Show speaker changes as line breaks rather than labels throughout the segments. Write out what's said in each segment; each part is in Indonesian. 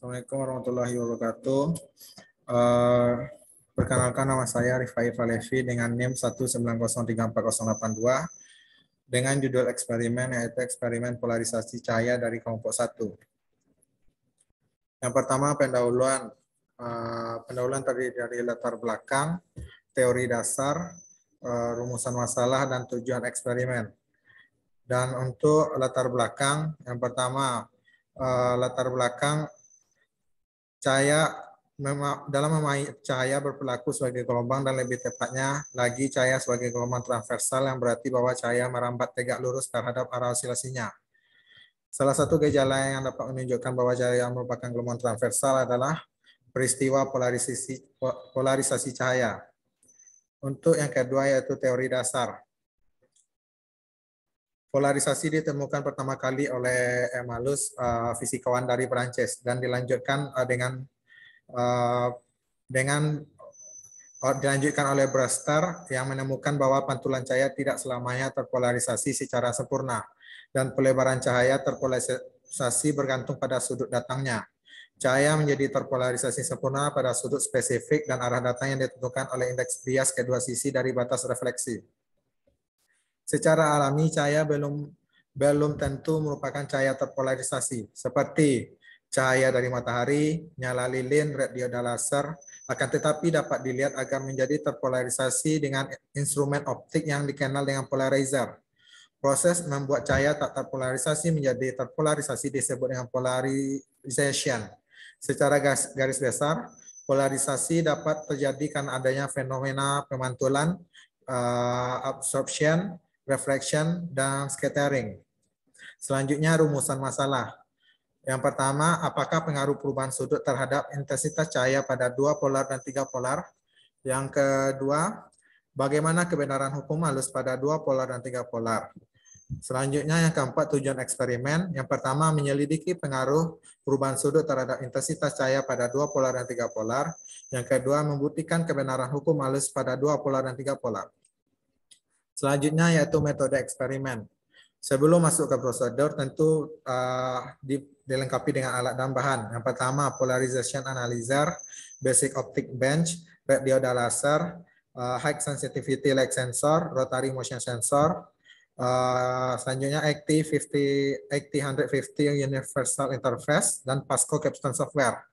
Assalamualaikum warahmatullahi wabarakatuh. Eh, Perkenalkan, nama saya Rifai Falevi dengan NIM 190348082 dengan judul eksperimen yaitu eksperimen polarisasi cahaya dari kelompok 1. Yang pertama pendahuluan. Pendahuluan terdiri dari latar belakang, teori dasar, rumusan masalah, dan tujuan eksperimen. Dan untuk latar belakang, yang pertama latar belakang cahaya dalam memahami cahaya berperilaku sebagai gelombang dan lebih tepatnya lagi cahaya sebagai gelombang transversal yang berarti bahwa cahaya merambat tegak lurus terhadap arah osilasinya. Salah satu gejala yang dapat menunjukkan bahwa cahaya merupakan gelombang transversal adalah peristiwa polarisasi cahaya. Untuk yang kedua yaitu teori dasar. Polarisasi ditemukan pertama kali oleh Malus, fisikawan dari Prancis, dan dilanjutkan dilanjutkan oleh Brewster yang menemukan bahwa pantulan cahaya tidak selamanya terpolarisasi secara sempurna dan pelebaran cahaya terpolarisasi bergantung pada sudut datangnya. Cahaya menjadi terpolarisasi sempurna pada sudut spesifik dan arah datang yang ditentukan oleh indeks bias kedua sisi dari batas refleksi. Secara alami cahaya belum tentu merupakan cahaya terpolarisasi, seperti cahaya dari matahari, nyala lilin, dioda laser, akan tetapi dapat dilihat agar menjadi terpolarisasi dengan instrumen optik yang dikenal dengan polarizer. Proses membuat cahaya tak terpolarisasi menjadi terpolarisasi disebut dengan polarization. Secara garis besar, polarisasi dapat terjadi karena adanya fenomena pemantulan, absorption, reflection, dan scattering. Selanjutnya rumusan masalah. Yang pertama, apakah pengaruh perubahan sudut terhadap intensitas cahaya pada 2 polar dan 3 polar? Yang kedua, bagaimana kebenaran hukum halus pada 2 polar dan 3 polar? Selanjutnya yang keempat, tujuan eksperimen. Yang pertama, menyelidiki pengaruh perubahan sudut terhadap intensitas cahaya pada 2 polar dan 3 polar. Yang kedua, membuktikan kebenaran hukum halus pada 2 polar dan 3 polar. Selanjutnya yaitu metode eksperimen. Sebelum masuk ke prosedur, tentu dilengkapi dengan alat dan bahan. Yang pertama, polarization analyzer, basic optic bench, red dioda laser, high sensitivity light sensor, rotary motion sensor. Selanjutnya AT150 universal interface dan Pasco capstone software.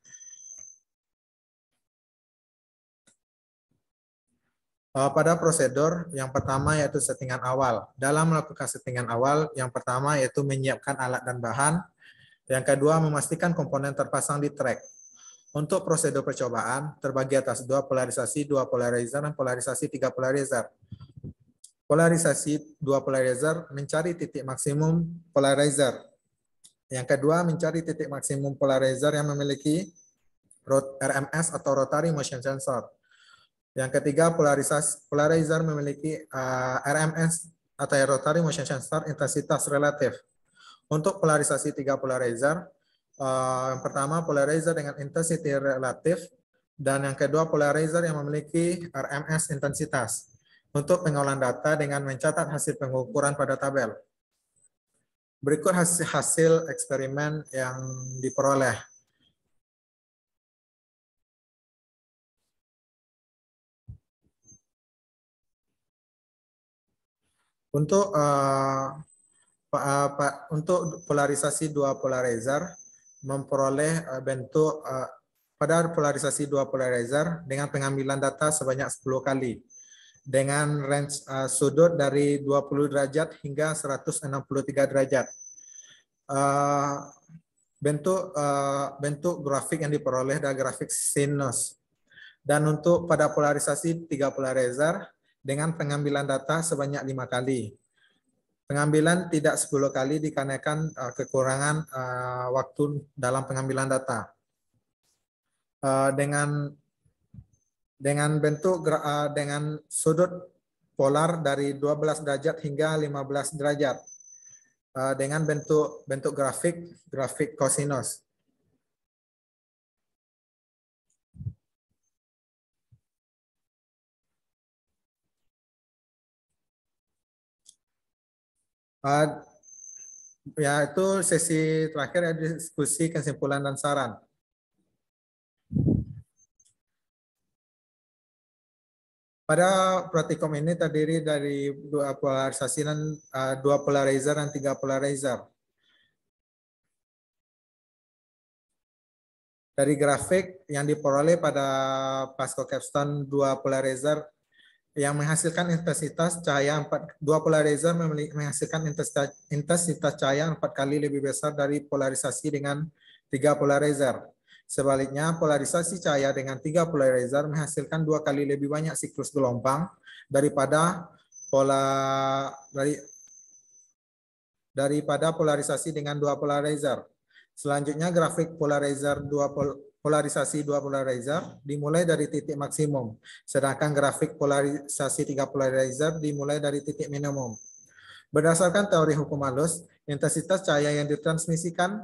Pada prosedur yang pertama yaitu settingan awal. Dalam melakukan settingan awal, yang pertama yaitu menyiapkan alat dan bahan. Yang kedua, memastikan komponen terpasang di track. Untuk prosedur percobaan terbagi atas 2 polarisasi, 2 polarizer, dan polarisasi 3 polarizer. Polarisasi 2 polarizer mencari titik maksimum polarizer. Yang kedua, mencari titik maksimum polarizer yang memiliki RMS atau rotary motion sensor. Yang ketiga, polarizer memiliki RMS atau rotary motion sensor intensitas relatif. Untuk polarisasi 3 polarizer, yang pertama polarizer dengan intensity relatif, dan yang kedua polarizer yang memiliki RMS intensitas. Untuk pengolahan data dengan mencatat hasil pengukuran pada tabel. Berikut hasil eksperimen yang diperoleh. Untuk polarisasi 2 polarizer memperoleh bentuk pada polarisasi 2 polarizer dengan pengambilan data sebanyak 10 kali dengan range sudut dari 20 derajat hingga 163 derajat. Bentuk grafik yang diperoleh adalah grafik sinus. Dan untuk pada polarisasi 3 polarizer dengan pengambilan data sebanyak 5 kali. Pengambilan tidak 10 kali dikarenakan kekurangan waktu dalam pengambilan data. Dengan sudut polar dari 12 derajat hingga 15 derajat. Dengan bentuk grafik kosinus. Yaitu sesi terakhir ya, diskusi, kesimpulan, dan saran. Pada praktikum ini terdiri dari dua polarisasi dan dua polarizer dan tiga polarizer. Dari grafik yang diperoleh pada Pasco Capstone dua polarizer yang menghasilkan intensitas cahaya dua polarizer menghasilkan intensitas cahaya 4 kali lebih besar dari polarisasi dengan tiga polarizer. Sebaliknya, polarisasi cahaya dengan tiga polarizer menghasilkan 2 kali lebih banyak siklus gelombang daripada polarisasi dengan dua polarizer. Selanjutnya, grafik polarisasi dua polarizer dimulai dari titik maksimum, sedangkan grafik polarisasi tiga polarizer dimulai dari titik minimum. Berdasarkan teori hukum halus, intensitas cahaya yang ditransmisikan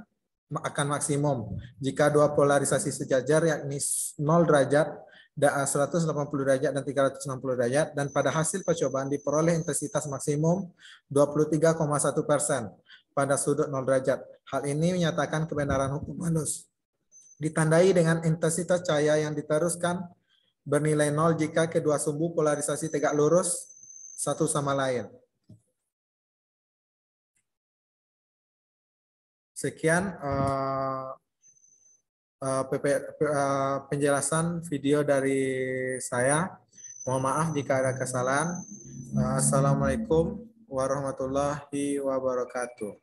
akan maksimum jika dua polarisasi sejajar, yakni 0 derajat, 180 derajat dan 360 derajat, dan pada hasil percobaan diperoleh intensitas maksimum 23,1% pada sudut 0 derajat. Hal ini menyatakan kebenaran hukum halus. Ditandai dengan intensitas cahaya yang diteruskan bernilai 0 jika kedua sumbu polarisasi tegak lurus satu sama lain. Sekian penjelasan video dari saya. Mohon maaf jika ada kesalahan. Assalamualaikum warahmatullahi wabarakatuh.